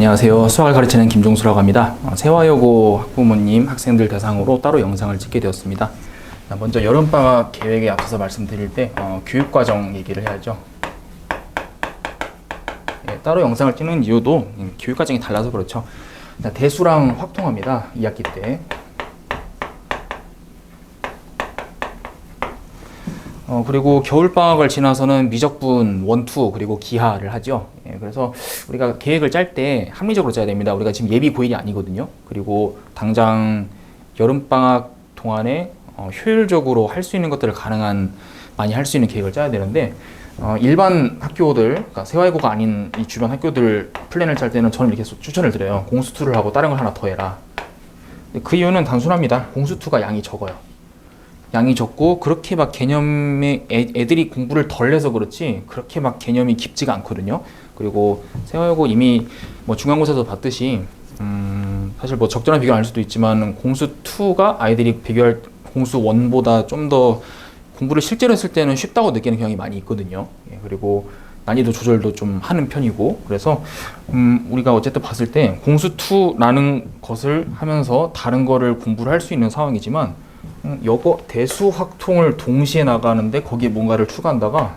안녕하세요. 수학을 가르치는 김종수라고 합니다. 세화여고 학부모님, 학생들 대상으로 따로 영상을 찍게 되었습니다. 먼저 여름방학 계획에 앞서서 말씀드릴 때 교육과정 얘기를 해야죠. 따로 영상을 찍는 이유도 교육과정이 달라서 그렇죠. 대수랑 확통합니다. 2학기 때. 그리고 겨울방학을 지나서는 미적분 1, 2 그리고 기하를 하죠. 그래서 우리가 계획을 짤 때 합리적으로 짜야 됩니다. 우리가 지금 예비 고일이 아니거든요. 그리고 당장 여름방학 동안에 효율적으로 할 수 있는 것들을 많이 할 수 있는 계획을 짜야 되는데 일반 학교들, 그러니까 세화여고가 아닌 이 주변 학교들 플랜을 짤 때는 저는 이렇게 추천을 드려요. 공수2를 하고 다른 걸 하나 더 해라. 그 이유는 단순합니다. 공수2가 양이 적어요. 양이 적고 그렇게 막 개념에 애들이 공부를 덜 해서 그렇지 그렇게 막 개념이 깊지가 않거든요. 그리고 세화여고 이미 뭐 중간고사에서 봤듯이 사실 뭐 적절한 비교는 아닐 수도 있지만 공수2가 아이들이 비교할 공수1보다 좀 더 공부를 실제로 했을 때는 쉽다고 느끼는 경향이 많이 있거든요. 그리고 난이도 조절도 좀 하는 편이고 그래서 우리가 어쨌든 봤을 때 공수2라는 것을 하면서 다른 거를 공부를 할 수 있는 상황이지만 대수 확통을 동시에 나가는데 거기에 뭔가를 추가한다가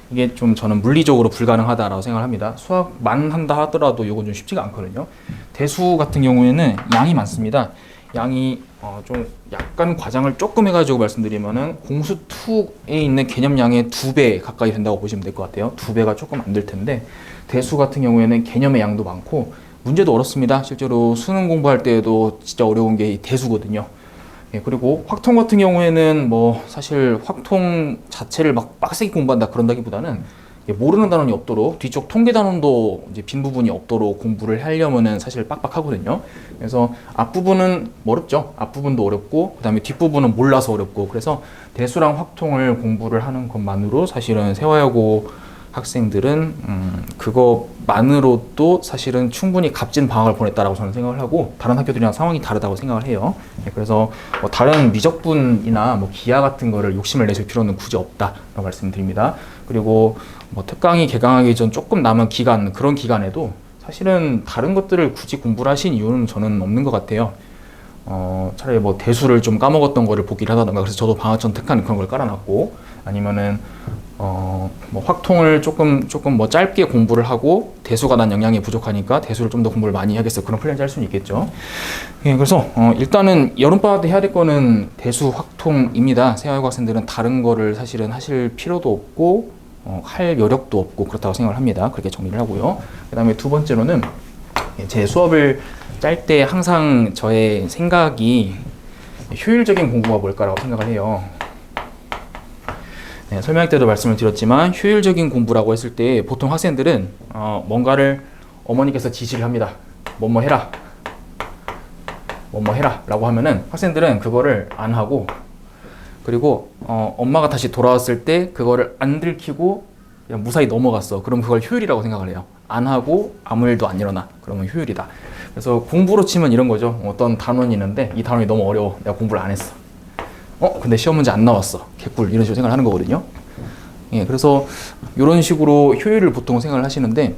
이게 좀 저는 물리적으로 불가능하다라고 생각을 합니다. 수학만 한다 하더라도 이건 좀 쉽지가 않거든요. 대수 같은 경우에는 양이 많습니다. 양이 좀 약간 과장을 조금 해가지고 말씀드리면은 공수2에 있는 개념량의 2배 가까이 된다고 보시면 될 것 같아요. 2배가 조금 안 될 텐데 대수 같은 경우에는 개념의 양도 많고 문제도 어렵습니다. 실제로 수능 공부할 때에도 진짜 어려운 게 대수거든요. 그리고 확통 같은 경우에는 뭐 사실 확통 자체를 막 빡세게 공부한다 그런다기보다는 모르는 단원이 없도록 뒤쪽 통계 단원도 이제 빈 부분이 없도록 공부를 하려면은 사실 빡빡하거든요. 그래서 앞부분은 어렵죠. 앞부분도 어렵고 그다음에 뒷부분은 몰라서 어렵고 그래서 대수랑 확통을 공부를 하는 것만으로 사실은 세화여고 학생들은 그것만으로도 사실은 충분히 값진 방학을 보냈다라고 저는 생각을 하고 다른 학교들이랑 상황이 다르다고 생각을 해요. 그래서 뭐 다른 미적분이나 뭐 기하 같은 거를 욕심을 내실 필요는 굳이 없다라고 말씀드립니다. 그리고 뭐 특강이 개강하기 전 조금 남은 기간 그런 기간에도 사실은 다른 것들을 굳이 공부를 하신 이유는 저는 없는 것 같아요. 차라리 뭐 대수를 좀 까먹었던 거를 복기를 하다던가 그래서 저도 방학 전 특강 그런 걸 깔아놨고 아니면은 뭐 확통을 조금 뭐 짧게 공부를 하고 대수가 난 영양이 부족하니까 대수를 좀 더 공부를 많이 해야겠어 그런 플랜 짤 수는 있겠죠. 그래서 일단은 여름방학 때 해야 될 거는 대수 확통입니다. 세화여고 학생들은 다른 거를 사실은 하실 필요도 없고 할 여력도 없고 그렇다고 생각을 합니다. 그렇게 정리를 하고요. 그 다음에 두 번째로는 제 수업을 짤 때 항상 저의 생각이 효율적인 공부가 뭘까라고 생각을 해요. 설명할 때도 말씀을 드렸지만 효율적인 공부라고 했을 때 보통 학생들은 뭔가를 어머니께서 지시를 합니다. 뭐뭐 해라 라고 하면은 학생들은 그거를 안 하고 그리고 엄마가 다시 돌아왔을 때 그거를 안 들키고 그냥 무사히 넘어갔어. 그럼 그걸 효율이라고 생각을 해요. 안 하고 아무 일도 안 일어나. 그러면 효율이다. 그래서 공부로 치면 이런 거죠. 어떤 단원이 있는데 이 단원이 너무 어려워. 내가 공부를 안 했어. 근데 시험 문제 안 나왔어. 개꿀. 이런 식으로 생각을 하는 거거든요. 그래서 이런 식으로 효율을 보통 생각을 하시는데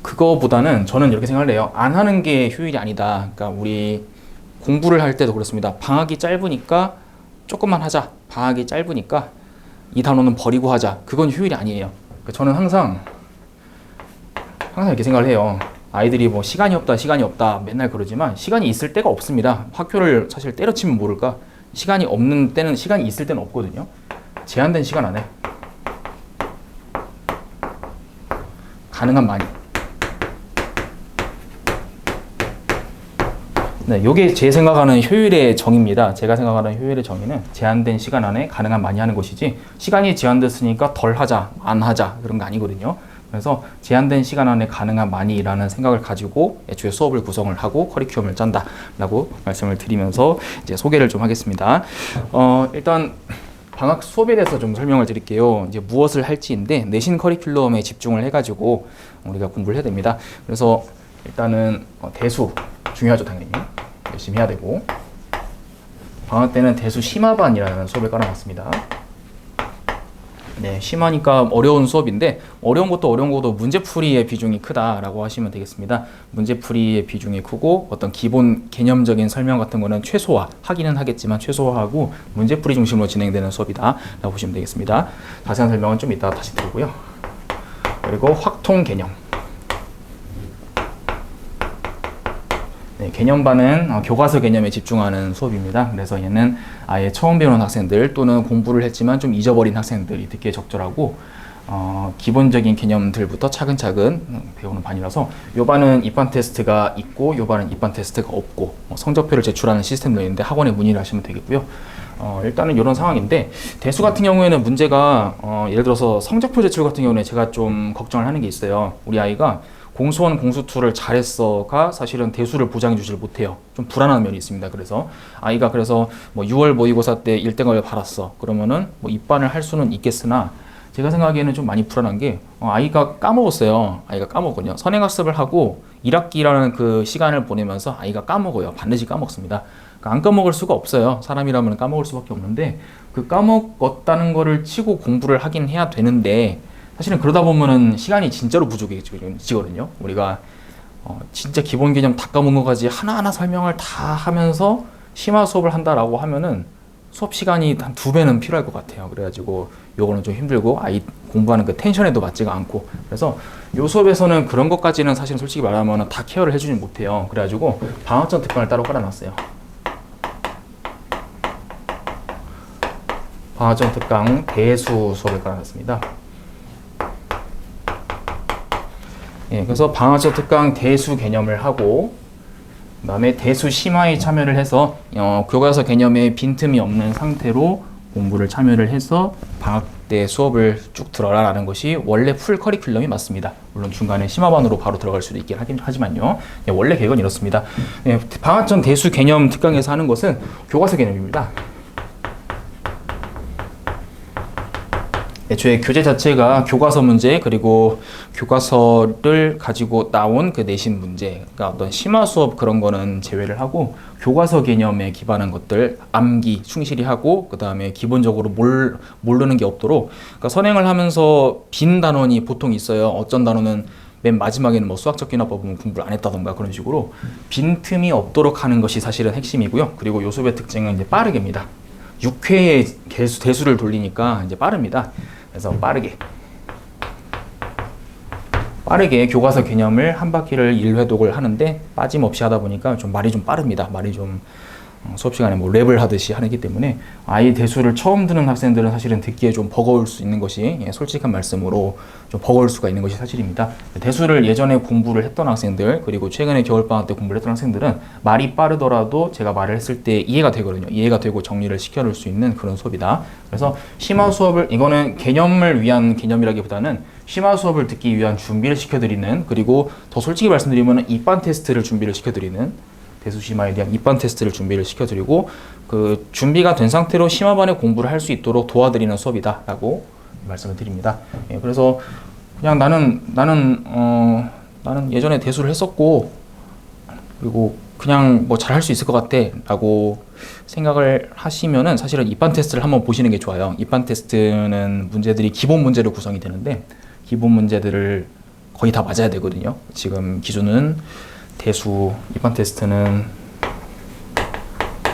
그거보다는 저는 이렇게 생각을 해요. 안 하는 게 효율이 아니다. 그러니까 우리 공부를 할 때도 그렇습니다. 방학이 짧으니까 조금만 하자. 방학이 짧으니까 이 단원은 버리고 하자. 그건 효율이 아니에요. 그러니까 저는 항상 이렇게 생각을 해요. 아이들이 뭐 시간이 없다 맨날 그러지만 시간이 있을 때가 없습니다. 학교를 사실 때려치면 모를까 시간이 없는 때는 시간이 있을 때는 없거든요. 제한된 시간 안에 가능한 많이 요게 제 생각하는 효율의 정의입니다. 제가 생각하는 효율의 정의는 제한된 시간 안에 가능한 많이 하는 것이지 시간이 제한됐으니까 덜 하자 안 하자 그런 거 아니거든요. 그래서 제한된 시간 안에 가능한 많이라는 생각을 가지고 애초에 수업을 구성을 하고 커리큘럼을 짠다라고 말씀을 드리면서 이제 소개를 좀 하겠습니다. 일단 방학 수업에 대해서 좀 설명을 드릴게요. 이제 무엇을 할지인데 내신 커리큘럼에 집중을 해가지고 우리가 공부를 해야 됩니다. 그래서 일단은 대수 중요하죠. 당연히 열심히 해야 되고 방학 때는 대수 심화반이라는 수업을 깔아놨습니다. 네, 심하니까 어려운 수업인데 어려운 것도 문제풀이의 비중이 크다라고 하시면 되겠습니다. 문제풀이의 비중이 크고 어떤 기본 개념적인 설명 같은 거는 하기는 하겠지만 최소화하고 문제풀이 중심으로 진행되는 수업이다라고 보시면 되겠습니다. 자세한 설명은 좀 이따가 다시 드리고요. 그리고 확통 개념. 네, 개념반은 교과서 개념에 집중하는 수업입니다. 그래서 얘는 아예 처음 배우는 학생들 또는 공부를 했지만 좀 잊어버린 학생들이 듣기에 적절하고 기본적인 개념들부터 차근차근 배우는 반이라서 요 반은 입반 테스트가 있고 요 반은 입반 테스트가 없고 성적표를 제출하는 시스템도 있는데 학원에 문의를 하시면 되겠고요. 일단은 이런 상황인데 대수 같은 경우에는 문제가 예를 들어서 성적표 제출 같은 경우는 제가 좀 걱정을 하는 게 있어요. 우리 아이가 공수1, 공수2를 잘했어가 사실은 대수를 보장해 주지를 못해요. 좀 불안한 면이 있습니다. 그래서 아이가 뭐 6월 모의고사 때 1등을 받았어. 그러면은 뭐 입반을 할 수는 있겠으나 제가 생각하기에는 좀 많이 불안한 게 아이가 까먹었어요. 아이가 까먹거든요. 선행학습을 하고 1학기라는 그 시간을 보내면서 아이가 까먹어요. 반드시 까먹습니다. 그러니까 안 까먹을 수가 없어요. 사람이라면 까먹을 수밖에 없는데 그 까먹었다는 거를 치고 공부를 하긴 해야 되는데 사실은 그러다 보면은 시간이 진짜로 부족해지거든요. 우리가 진짜 기본 개념 다 까먹은 거까지 하나하나 설명을 다 하면서 심화 수업을 한다라고 하면은 수업 시간이 한 2배는 필요할 것 같아요. 그래가지고 요거는 좀 힘들고 아이 공부하는 그 텐션에도 맞지가 않고 그래서 요 수업에서는 그런 것까지는 사실 솔직히 말하면 다 케어를 해주지 못해요. 그래가지고 방학 전 특강을 따로 깔아놨어요. 방학 전 특강 대수 수업을 깔아놨습니다. 예, 그래서 방학전 특강 대수 개념을 하고 그다음에 대수 심화에 참여를 해서 교과서 개념에 빈틈이 없는 상태로 공부를 참여를 해서 방학 때 수업을 쭉 들어라라는 것이 원래 풀 커리큘럼이 맞습니다. 물론 중간에 심화반으로 바로 들어갈 수도 있긴 하지만요. 예, 원래 계획은 이렇습니다. 예, 방학전 대수 개념 특강에서 하는 것은 교과서 개념입니다. 애초에 교재 자체가 교과서 문제 그리고 교과서를 가지고 나온 그 내신 문제 그러니까 어떤 심화 수업 그런 거는 제외를 하고 교과서 개념에 기반한 것들 암기 충실히 하고 그 다음에 기본적으로 모르는 게 없도록 그러니까 선행을 하면서 빈 단원이 보통 있어요. 어쩐 단원은 맨 마지막에는 뭐 수학적 기납법 보면 공부를 안 했다던가 그런 식으로 빈틈이 없도록 하는 것이 사실은 핵심이고요. 그리고 요 수업의 특징은 이제 빠르게입니다. 6회의 대수를 돌리니까 이제 빠릅니다. 그래서 빠르게 교과서 개념을 한 바퀴를 1회독을 하는데 빠짐없이 하다 보니까 좀 말이 좀 빠릅니다. 말이 좀 수업 시간에 뭐 랩을 하듯이 하기 때문에 아이 대수를 처음 듣는 학생들은 사실은 듣기에 좀 버거울 수 있는 것이 솔직한 말씀으로 좀 버거울 수가 있는 것이 사실입니다. 대수를 예전에 공부를 했던 학생들 그리고 최근에 겨울방학 때 공부를 했던 학생들은 말이 빠르더라도 제가 말을 했을 때 이해가 되거든요. 이해가 되고 정리를 시켜줄 수 있는 그런 수업이다. 그래서 심화 수업을 이거는 개념을 위한 개념이라기보다는 심화 수업을 듣기 위한 준비를 시켜드리는 그리고 더 솔직히 말씀드리면 입반 테스트를 준비를 시켜드리는 대수 심화에 대한 입반 테스트를 준비를 시켜드리고 그 준비가 된 상태로 심화반에 공부를 할 수 있도록 도와드리는 수업이다라고 말씀을 드립니다. 예, 그래서 그냥 나는 예전에 대수를 했었고 그리고 그냥 뭐 잘할 수 있을 것 같아라고 생각을 하시면은 사실은 입반 테스트를 한번 보시는 게 좋아요. 입반 테스트는 문제들이 기본 문제로 구성이 되는데 기본 문제들을 거의 다 맞아야 되거든요. 지금 기준은 대수 입반 테스트는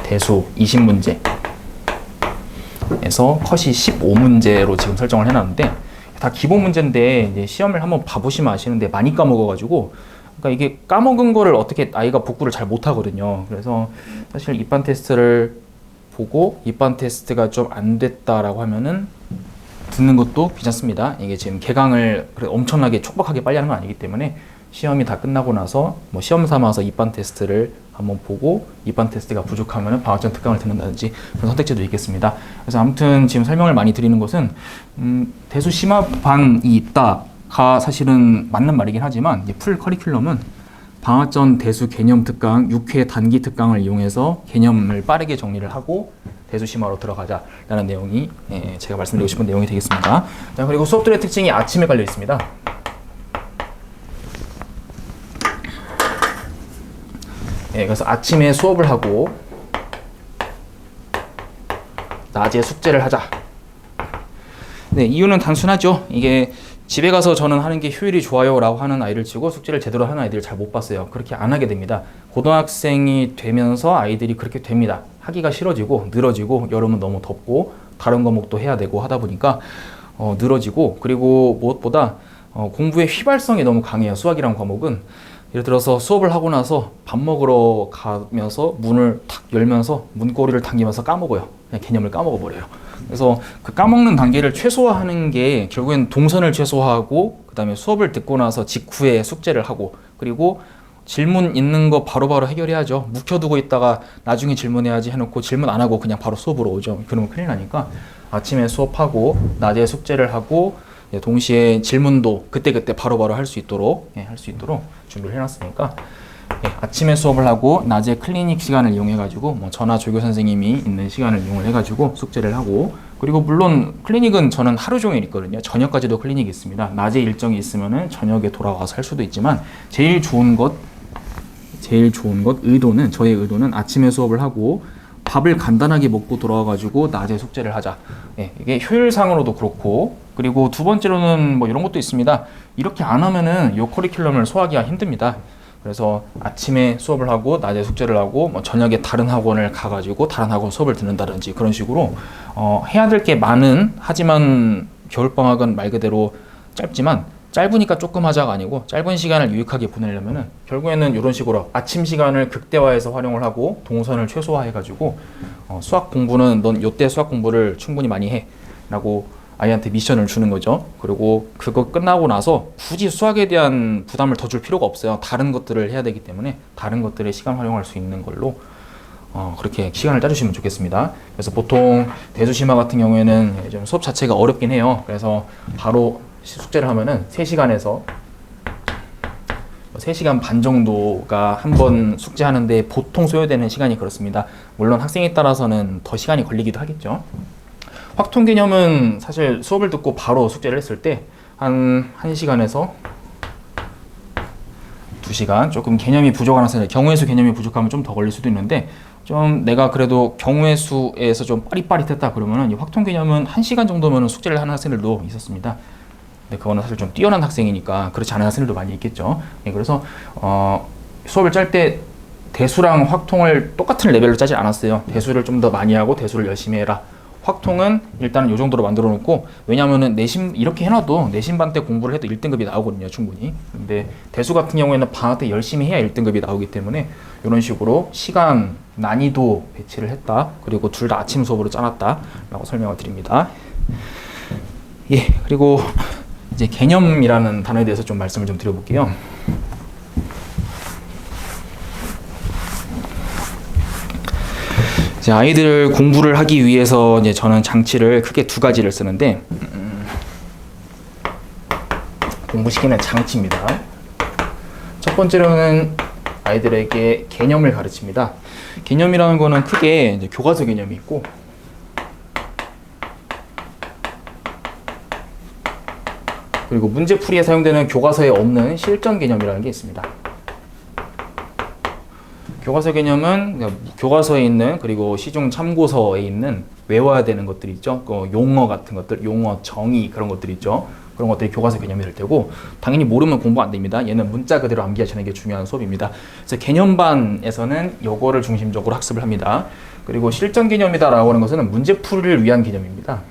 대수 20문제에서 컷이 15문제로 지금 설정을 해놨는데 다 기본 문제인데 이제 시험을 한번 봐보시면 아시는데 많이 까먹어가지고 그러니까 이게 까먹은 거를 어떻게 아이가 복구를 잘 못하거든요. 그래서 사실 입반 테스트를 보고 입반 테스트가 좀 안 됐다라고 하면은 듣는 것도 괜찮습니다. 이게 지금 개강을 엄청나게 촉박하게 빨리 하는 건 아니기 때문에 시험이 다 끝나고 나서 뭐 시험 삼아서 입반 테스트를 한번 보고 입반 테스트가 부족하면 방학전 특강을 듣는다든지 그런 선택지도 있겠습니다. 그래서 아무튼 지금 설명을 많이 드리는 것은 대수 심화반이 있다가 사실은 맞는 말이긴 하지만 이제 풀 커리큘럼은 방학전 대수 개념 특강 6회 단기 특강을 이용해서 개념을 빠르게 정리를 하고 대수 심화로 들어가자라는 내용이 제가 말씀드리고 싶은 내용이 되겠습니다. 자, 그리고 수업들의 특징이 아침에 깔려 있습니다. 예, 그래서 아침에 수업을 하고 낮에 숙제를 하자. 네, 이유는 단순하죠. 이게 집에 가서 저는 하는 게 효율이 좋아요 라고 하는 아이를 치고 숙제를 제대로 하는 아이들을 잘 못 봤어요. 그렇게 안 하게 됩니다. 고등학생이 되면서 아이들이 그렇게 됩니다. 하기가 싫어지고 늘어지고, 여름은 너무 덥고 다른 과목도 해야 되고 하다 보니까 늘어지고, 그리고 무엇보다 공부의 휘발성이 너무 강해요. 수학이란 과목은. 예를 들어서 수업을 하고 나서 밥 먹으러 가면서 문을 탁 열면서 문고리를 당기면서 까먹어요. 그냥 개념을 까먹어 버려요. 그래서 그 까먹는 단계를 최소화하는 게 결국엔 동선을 최소화하고, 그 다음에 수업을 듣고 나서 직후에 숙제를 하고, 그리고 질문 있는 거 바로바로 해결해야죠. 묵혀두고 있다가 나중에 질문해야지 해놓고 질문 안 하고 그냥 바로 수업으로 오죠. 그러면 큰일 나니까 아침에 수업하고 낮에 숙제를 하고, 동시에 질문도 그때그때 바로바로 할 수 있도록 준비를 해놨으니까, 아침에 수업을 하고 낮에 클리닉 시간을 이용해가지고 전화 조교 선생님이 있는 시간을 이용을 해가지고 숙제를 하고, 그리고 물론 클리닉은 저는 하루 종일 있거든요. 저녁까지도 클리닉이 있습니다. 낮에 일정이 있으면은 저녁에 돌아와서 할 수도 있지만, 제일 좋은 것 의도는, 저의 의도는 아침에 수업을 하고 밥을 간단하게 먹고 돌아와가지고 낮에 숙제를 하자. 이게 효율상으로도 그렇고, 그리고 두 번째로는 뭐 이런 것도 있습니다. 이렇게 안 하면은 요 커리큘럼을 소화하기가 힘듭니다. 그래서 아침에 수업을 하고 낮에 숙제를 하고, 저녁에 다른 학원을 가가지고 다른 학원 수업을 듣는다든지 그런 식으로 해야 될 게 많은, 하지만 겨울방학은 말 그대로 짧지만, 짧으니까 조금 하자가 아니고 짧은 시간을 유익하게 보내려면은 결국에는 이런 식으로 아침 시간을 극대화해서 활용을 하고 동선을 최소화해가지고 수학 공부는 넌 요때 수학 공부를 충분히 많이 해 라고 아이한테 미션을 주는 거죠. 그리고 그거 끝나고 나서 굳이 수학에 대한 부담을 더 줄 필요가 없어요. 다른 것들을 해야 되기 때문에 다른 것들에 시간 활용할 수 있는 걸로 그렇게 시간을 짜주시면 좋겠습니다. 그래서 보통 대수심화 같은 경우에는 좀 수업 자체가 어렵긴 해요. 그래서 바로 숙제를 하면은 3시간에서 3시간 반 정도가 한 번 숙제하는데 보통 소요되는 시간이 그렇습니다. 물론 학생에 따라서는 더 시간이 걸리기도 하겠죠. 확통 개념은 사실 수업을 듣고 바로 숙제를 했을 때 한 1시간에서 2시간, 조금 개념이 부족한 학생들, 경우의 수 개념이 부족하면 좀 더 걸릴 수도 있는데, 좀 내가 그래도 경우의 수에서 좀 빠릿빠릿했다 그러면은 이 확통 개념은 1시간 정도면 숙제를 하는 학생들도 있었습니다. 근데 그거는 사실 좀 뛰어난 학생이니까 그렇지 않은 학생들도 많이 있겠죠. 그래서 수업을 짤 때 대수랑 확통을 똑같은 레벨로 짜지 않았어요. 대수를 좀 더 많이 하고 대수를 열심히 해라. 확통은 일단은 이 정도로 만들어 놓고, 왜냐면은 내신 이렇게 해놔도 내신반 때 공부를 해도 1등급이 나오거든요, 충분히. 근데 대수 같은 경우에는 방학 때 열심히 해야 1등급이 나오기 때문에 이런 식으로 시간, 난이도 배치를 했다. 그리고 둘 다 아침 수업으로 짜놨다 라고 설명을 드립니다. 그리고 이제 개념이라는 단어에 대해서 좀 말씀을 좀 드려볼게요. 이제 아이들 공부를 하기 위해서 이제 저는 장치를 크게 2가지를 쓰는데, 공부시키는 장치입니다. 첫 번째로는 아이들에게 개념을 가르칩니다. 개념이라는 거는 크게 이제 교과서 개념이 있고, 그리고 문제풀이에 사용되는 교과서에 없는 실전 개념이라는 게 있습니다. 교과서 개념은 교과서에 있는, 그리고 시중 참고서에 있는 외워야 되는 것들이 있죠. 용어 같은 것들, 용어, 정의, 그런 것들이 있죠. 그런 것들이 교과서 개념이 될 테고, 당연히 모르면 공부 안 됩니다. 얘는 문자 그대로 암기하시는 게 중요한 수업입니다. 그래서 개념반에서는 요거를 중심적으로 학습을 합니다. 그리고 실전 개념이다라고 하는 것은 문제풀이를 위한 개념입니다.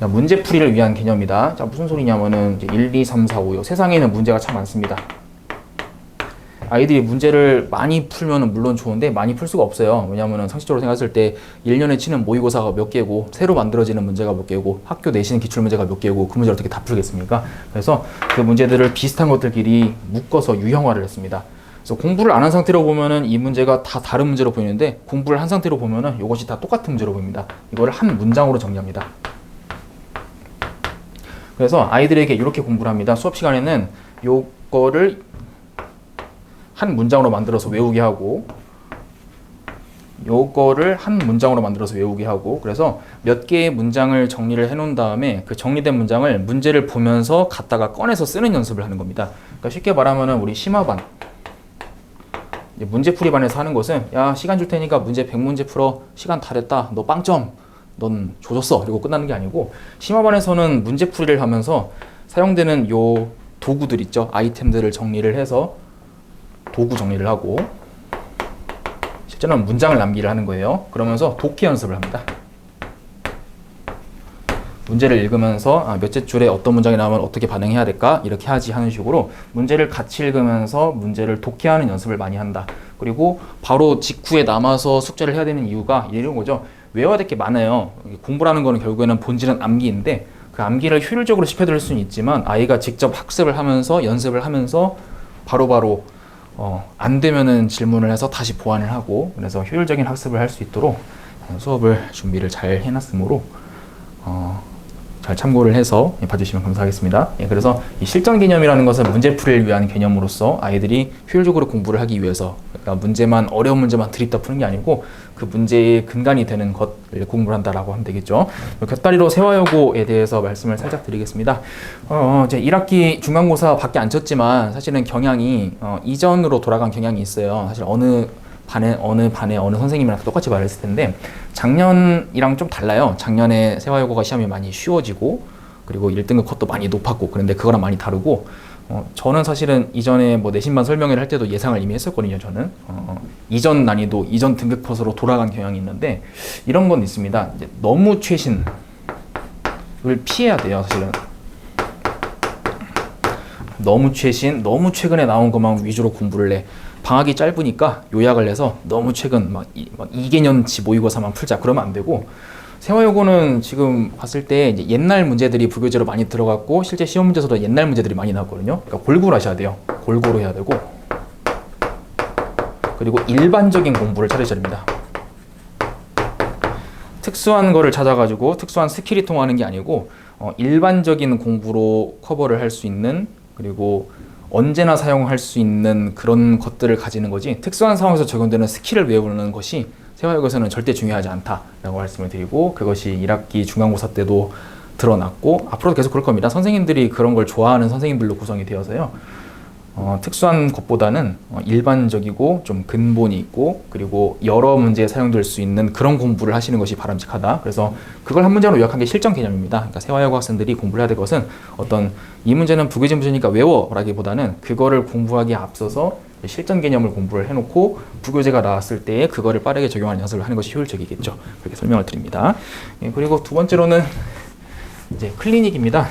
문제풀이를 위한 개념이다. 자, 무슨 소리냐면은 이제 1, 2, 3, 4, 5, 세상에는 문제가 참 많습니다. 아이들이 문제를 많이 풀면 물론 좋은데 많이 풀 수가 없어요. 왜냐하면 상식적으로 생각했을 때 1년에 치는 모의고사가 몇 개고, 새로 만들어지는 문제가 몇 개고, 학교 내신 기출문제가 몇 개고, 그 문제를 어떻게 다 풀겠습니까? 그래서 그 문제들을 비슷한 것들끼리 묶어서 유형화를 했습니다. 그래서 공부를 안 한 상태로 보면은 이 문제가 다 다른 문제로 보이는데, 공부를 한 상태로 보면은 이것이 다 똑같은 문제로 보입니다. 이거를 한 문장으로 정리합니다. 그래서 아이들에게 이렇게 공부를 합니다. 수업 시간에는 요거를 한 문장으로 만들어서 외우게 하고, 요거를 한 문장으로 만들어서 외우게 하고, 그래서 몇 개의 문장을 정리를 해 놓은 다음에 그 정리된 문장을 문제를 보면서 갖다가 꺼내서 쓰는 연습을 하는 겁니다. 그러니까 쉽게 말하면 우리 심화반, 문제풀이반에서 하는 것은, 야, 시간 줄 테니까 문제 100문제 풀어. 시간 다 됐다. 너 빵점. 넌 조졌어 그리고 끝나는 게 아니고, 심화반에서는 문제풀이를 하면서 사용되는 요 도구들 있죠, 아이템들을 정리를 해서 도구 정리를 하고, 실제로는 문장을 남기를 하는 거예요. 그러면서 독해 연습을 합니다. 문제를 읽으면서 몇째 줄에 어떤 문장이 나오면 어떻게 반응해야 될까, 이렇게 하지 하는 식으로 문제를 같이 읽으면서 문제를 독해하는 연습을 많이 한다. 그리고 바로 직후에 남아서 숙제를 해야 되는 이유가 이런 거죠. 외워야 될 게 많아요. 공부라는 거는 결국에는 본질은 암기인데, 그 암기를 효율적으로 시켜드릴 수는 있지만 아이가 직접 학습을 하면서 연습을 하면서 바로바로 안 되면은 질문을 해서 다시 보완을 하고, 그래서 효율적인 학습을 할 수 있도록 수업을 준비를 잘 해놨으므로 잘 참고를 해서 봐주시면 감사하겠습니다. 그래서 이 실전 개념이라는 것은 문제풀이를 위한 개념으로서 아이들이 효율적으로 공부를 하기 위해서, 그러니까 어려운 문제만 들이다 푸는 게 아니고 그 문제의 근간이 되는 것을 공부를 한다라고 하면 되겠죠. 곁다리로 세화여고에 대해서 말씀을 살짝 드리겠습니다. 이제 1학기 중간고사 밖에 안 쳤지만 사실은 경향이 이전으로 돌아간 경향이 있어요. 사실 어느 반에 어느 선생님이랑 똑같이 말했을 텐데, 작년이랑 좀 달라요. 작년에 세화여고가 시험이 많이 쉬워지고, 그리고 1등급 컷도 많이 높았고, 그런데 그거랑 많이 다르고, 저는 사실은 이전에 뭐 내신반 설명회를 할 때도 예상을 이미 했었거든요. 저는 이전 난이도, 이전 등급 컷으로 돌아간 경향이 있는데, 이런 건 있습니다. 이제 너무 최신을 피해야 돼요. 사실은 너무 최신, 너무 최근에 나온 것만 위주로 공부를 해. 방학이 짧으니까 요약을 해서 너무 최근 막 2개년치 모의고사만 풀자, 그러면 안 되고, 세화여고는 지금 봤을 때 이제 옛날 문제들이 부교재로 많이 들어갔고, 실제 시험 문제에서도 옛날 문제들이 많이 나왔거든요. 그러니까 골고루 하셔야 돼요. 골고루 해야 되고, 그리고 일반적인 공부를 찾으셔야 됩니다. 특수한 거를 찾아가지고 특수한 스킬이 통하는 게 아니고 일반적인 공부로 커버를 할 수 있는, 그리고 언제나 사용할 수 있는 그런 것들을 가지는 거지, 특수한 상황에서 적용되는 스킬을 외우는 것이 세화여고에서는 절대 중요하지 않다라고 말씀을 드리고, 그것이 1학기 중간고사 때도 드러났고 앞으로도 계속 그럴 겁니다. 선생님들이 그런 걸 좋아하는 선생님들로 구성이 되어서요. 특수한 것보다는 일반적이고 좀 근본이 있고, 그리고 여러 문제에 사용될 수 있는 그런 공부를 하시는 것이 바람직하다. 그래서 그걸 한 문제로 요약한 게 실전 개념입니다. 그러니까 세화여고 학생들이 공부를 해야 될 것은 어떤 이 문제는 부교재 문제니까 외워라기보다는 그거를 공부하기에 앞서서 실전 개념을 공부를 해놓고 부교재가 나왔을 때에 그거를 빠르게 적용하는 연습을 하는 것이 효율적이겠죠. 그렇게 설명을 드립니다. 그리고 두 번째로는 이제 클리닉입니다.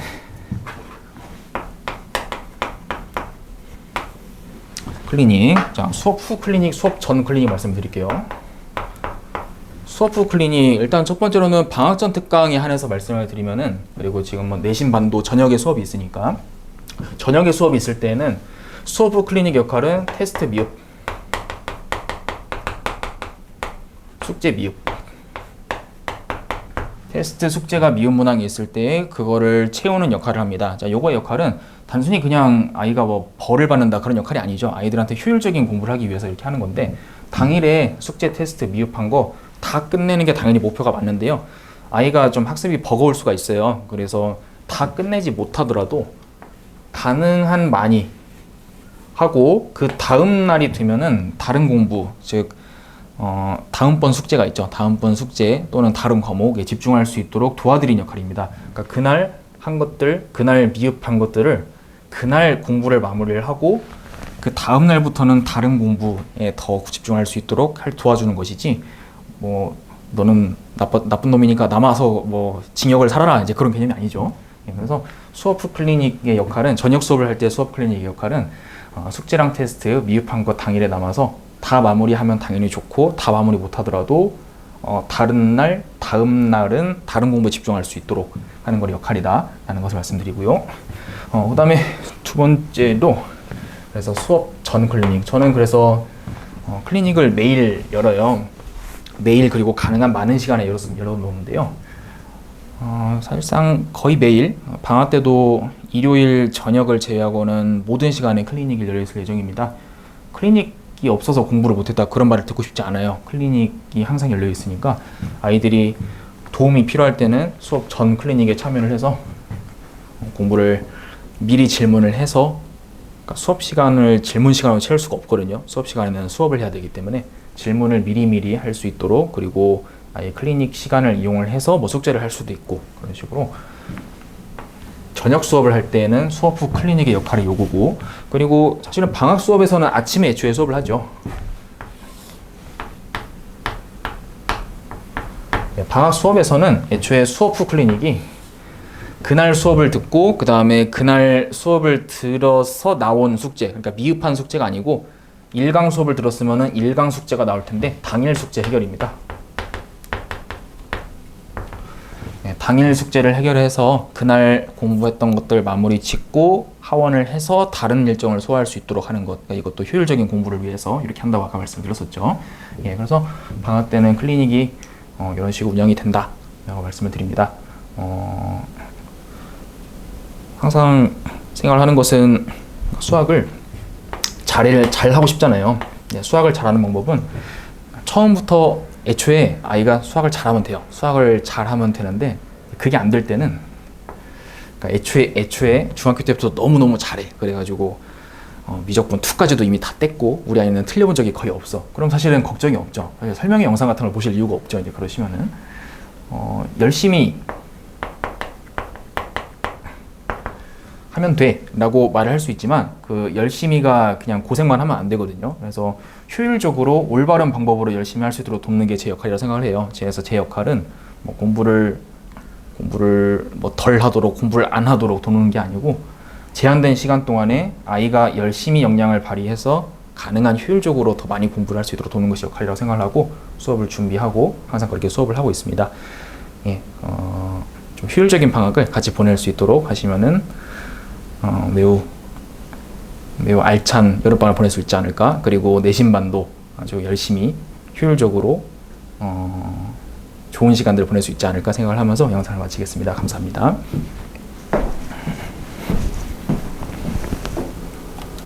클리닉. 자, 수업 후 클리닉, 수업 전 클리닉 말씀드릴게요. 수업 후 클리닉, 일단 첫 번째로는 방학 전 특강에 한해서 말씀을 드리면은, 그리고 지금 뭐 내신 반도 저녁에 수업이 있으니까, 저녁에 수업이 있을 때는 수업 후 클리닉 역할은 테스트 미흡, 숙제 미흡, 테스트 숙제가 미흡 문항이 있을 때 그거를 채우는 역할을 합니다. 자, 요거의 역할은 단순히 그냥 아이가 뭐 벌을 받는다 그런 역할이 아니죠. 아이들한테 효율적인 공부를 하기 위해서 이렇게 하는 건데, 당일에 숙제 테스트 미흡한 거 다 끝내는 게 당연히 목표가 맞는데요. 아이가 좀 학습이 버거울 수가 있어요. 그래서 다 끝내지 못하더라도 가능한 많이 하고, 그 다음 날이 되면은 다른 공부, 즉 다음번 숙제가 있죠. 다음번 숙제 또는 다른 과목에 집중할 수 있도록 도와드리는 역할입니다. 그러니까 그날 한 것들, 그날 미흡한 것들을 그날 공부를 마무리를 하고, 그 다음 날부터는 다른 공부에 더 집중할 수 있도록 도와주는 것이지, 뭐 너는 나쁜 놈이니까 남아서 뭐 징역을 살아라, 이제 그런 개념이 아니죠. 그래서 수업 후 클리닉의 역할은, 저녁 수업을 할 때 수업 클리닉의 역할은 숙제랑 테스트 미흡한 것 당일에 남아서 다 마무리하면 당연히 좋고, 다 마무리 못하더라도 다른 날, 다음 날은 다른 공부에 집중할 수 있도록 하는 걸 역할이다 라는 것을 말씀드리고요. 그 다음에 두 번째로, 그래서 수업 전 클리닉, 저는 그래서 클리닉을 매일 열어요. 매일, 그리고 가능한 많은 시간에 열어놓는데요. 사실상 거의 매일, 방학 때도 일요일 저녁을 제외하고는 모든 시간에 클리닉이 열려있을 예정입니다. 클리닉이 없어서 공부를 못했다, 그런 말을 듣고 싶지 않아요. 클리닉이 항상 열려있으니까 아이들이 도움이 필요할 때는 수업 전 클리닉에 참여를 해서 공부를 미리 질문을 해서, 그러니까 수업 시간을 질문 시간으로 채울 수가 없거든요. 수업 시간에는 수업을 해야 되기 때문에 질문을 미리미리 할 수 있도록, 그리고 아예 클리닉 시간을 이용을 해서 뭐 숙제를 할 수도 있고 그런 식으로 저녁 수업을 할 때는 수업 후 클리닉의 역할이 요구고 그리고 사실은 방학 수업에서는 아침에 애초에 수업을 하죠. 방학 수업에서는 애초에 수업 후 클리닉이 그날 수업을 듣고 그 다음에 그날 수업을 들어서 나온 숙제 그러니까 미흡한 숙제가 아니고 1강 수업을 들었으면은 1강 숙제가 나올 텐데 당일 숙제 해결입니다. 당일 숙제를 해결해서 그날 공부했던 것들 마무리 짓고 하원을 해서 다른 일정을 소화할 수 있도록 하는 것. 그러니까 이것도 효율적인 공부를 위해서 이렇게 한다고 아까 말씀드렸었죠. 그래서 방학 때는 클리닉이 이런 식으로 운영이 된다라고 말씀을 드립니다. 항상 생각을 하는 것은 수학을 잘 하고 싶잖아요. 수학을 잘하는 방법은 처음부터 애초에 아이가 수학을 잘하면 돼요. 수학을 잘하면 되는데 그게 안 될 때는 그러니까 애초에 중학교 때부터 너무너무 잘해. 그래가지고 미적분 2까지도 이미 다 뗐고 우리 아이는 틀려본 적이 거의 없어. 그럼 사실은 걱정이 없죠. 설명의 영상 같은 걸 보실 이유가 없죠. 이제 그러시면은 열심히 하면 돼 라고 말을 할 수 있지만 그 열심히가 그냥 고생만 하면 안 되거든요. 그래서 효율적으로 올바른 방법으로 열심히 할 수 있도록 돕는 게 제 역할이라고 생각을 해요. 그래서 제 역할은 뭐 공부를 뭐 덜 하도록 공부를 안 하도록 돕는 게 아니고 제한된 시간 동안에 아이가 열심히 역량을 발휘해서 가능한 효율적으로 더 많이 공부를 할 수 있도록 돕는 것이 역할이라고 생각을 하고 수업을 준비하고 항상 그렇게 수업을 하고 있습니다. 좀 효율적인 방학을 같이 보낼 수 있도록 하시면은 매우 알찬 여름방학을 보낼 수 있지 않을까. 그리고 내신반도 아주 열심히 효율적으로 좋은 시간들을 보낼 수 있지 않을까 생각을 하면서 영상을 마치겠습니다. 감사합니다.